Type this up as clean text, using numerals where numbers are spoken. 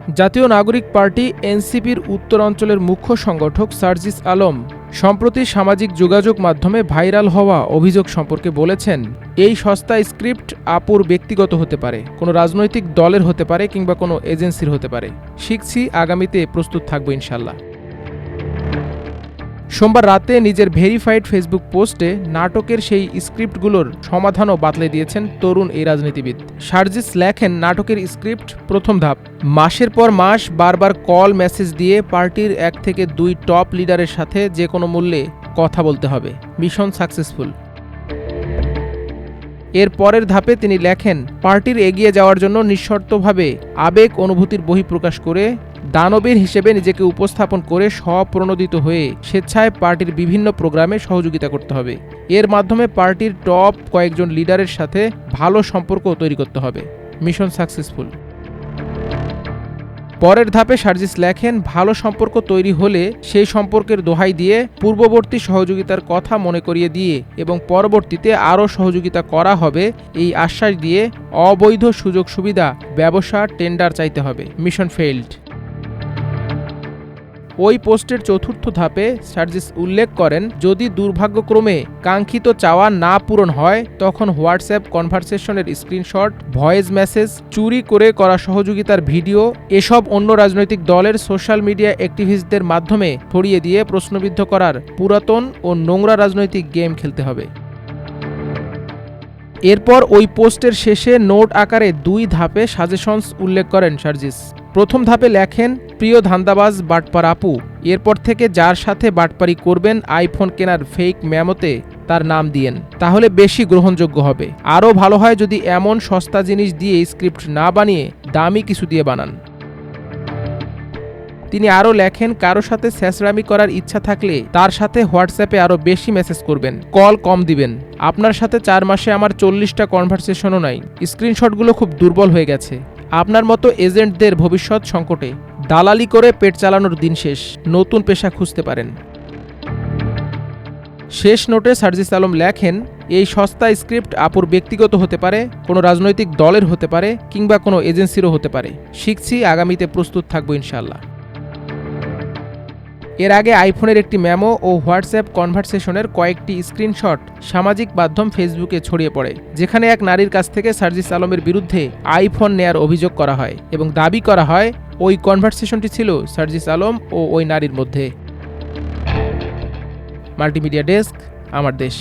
জাতীয় নাগরিক পার্টি এনসিপির উত্তরাঞ্চলের মুখ্য সংগঠক সার্জিস আলম সম্প্রতি সামাজিক যোগাযোগ মাধ্যমে ভাইরাল হওয়া অভিযোগ সম্পর্কে বলেছেন, এই সস্তা স্ক্রিপ্ট আপুর ব্যক্তিগত হতে পারে, কোনো রাজনৈতিক দলের হতে পারে কিংবা কোনো এজেন্সির হতে পারে। শিখছি, আগামীতে প্রস্তুত থাকবো ইনশাল্লাহ। সোমবার রাতে নিজের ভেরিফাইড ফেসবুক পোস্টে নাটকের সেই স্ক্রিপ্টগুলোর সমাধানও বাতলে দিয়েছেন তরুণ এই রাজনীতিবিদ। সার্জিস লেখেন, নাটকের স্ক্রিপ্ট প্রথম ধাপ, মাসের পর মাস বারবার কল মেসেজ দিয়ে পার্টির 1 থেকে 2 টপ লিডারের সাথে যে কোনো মূল্যে কথা বলতে হবে। Mission successful. এর পরের ধাপে তিনি লেখেন, পার্টির এগিয়ে যাওয়ার জন্য নিঃশর্তভাবে আবেগ অনুভূতির বহিঃপ্রকাশ করে দানবীর হিসেবে নিজেকে উপস্থাপন করে স্বপ্রণোদিত হয়ে স্বেচ্ছায় পার্টির বিভিন্ন প্রোগ্রামে সহযোগিতা করতে হবে। এর মাধ্যমে পার্টির টপ কয়েকজন লিডারের সাথে ভালো সম্পর্ক তৈরি করতে হবে। Mission successful. পরের ধাপে সার্জিস লেখেন, ভালো সম্পর্ক তৈরি হলে সেই সম্পর্কের দোহাই দিয়ে পূর্ববর্তী সহযোগিতার কথা মনে করিয়ে দিয়ে এবং পরবর্তীতে আরও সহযোগিতা করা হবে এই আশ্বাস দিয়ে অবৈধ সুযোগ সুবিধা, ব্যবসা, টেন্ডার চাইতে হবে। Mission failed. ওই পোস্টের চতুর্থ ধাপে সার্জিস উল্লেখ করেন, যদি দুর্ভাগ্যক্রমে কাঙ্ক্ষিত চাওয়া না পূরণ হয় তখন হোয়াটসঅ্যাপ কনভারসেশনের স্ক্রিনশট, ভয়েস মেসেজ, চুরি করে করা সহযোগিতার ভিডিও এসব অন্য রাজনৈতিক দলের সোশ্যাল মিডিয়া অ্যাক্টিভিস্টদের মাধ্যমে ছড়িয়ে দিয়ে প্রশ্নবিদ্ধ করার পুরাতন ও নোংরা রাজনৈতিক গেম খেলতে হবে। এরপর ওই পোস্টের শেষে নোট আকারে 2 ধাপে সাজেশনস উল্লেখ করেন সার্জিস। প্রথম ধাপে লেখেন, প্রিয় ধান্দাবাজ বাটপার আপু, এরপর থেকে যার সাথে বাটপারি করবেন আইফোন কেনার ফেক মেমোতে তার নাম দিয়েন, তাহলে বেশি গ্রহণযোগ্য হবে। আরও ভালো হয় যদি এমন সস্তা জিনিস দিয়ে স্ক্রিপ্ট না বানিয়ে দামি কিছু দিয়ে বানান। তিনি আরও লেখেন, কারো সাথে ছেঁচড়ামি করার ইচ্ছা থাকলে তার সাথে হোয়াটসঅ্যাপে আরও বেশি মেসেজ করবেন, কল কম দিবেন। আপনার সাথে 4 মাসে আমার 40টা কনভারসেশনও নাই। স্ক্রিনশটগুলো খুব দুর্বল হয়ে গেছে। আপনার মতো এজেন্টদের ভবিষ্যৎ সংকটে। দালালি করে পেট চালানোর দিন শেষ। নতুন পেশা খুঁজতে পারেন। শেষ নোটে সার্জিস আলম লেখেন, এই সস্তা স্ক্রিপ্ট আপুর ব্যক্তিগত হতে পারে, কোনো রাজনৈতিক দলের হতে পারে কিংবা কোনো এজেন্সিরও হতে পারে। শিখছি, আগামীতে প্রস্তুত থাকবো ইনশাল্লাহ। এর আগে আইফোনের একটি মেমো ও হোয়াটসঅ্যাপ কনভারসেশনের কয়েকটি স্ক্রিনশট সামাজিক মাধ্যম ফেসবুকে ছড়িয়ে পড়ে, যেখানে এক নারীর কাছ থেকে সার্জিস আলমের বিরুদ্ধে আইফোন নেয়ার অভিযোগ করা হয় এবং দাবি করা হয় ওই কনভারসেশনটি ছিল সার্জিস আলম ও ওই নারীর মধ্যে। মাল্টিমিডিয়া ডেস্ক, আমার দেশ।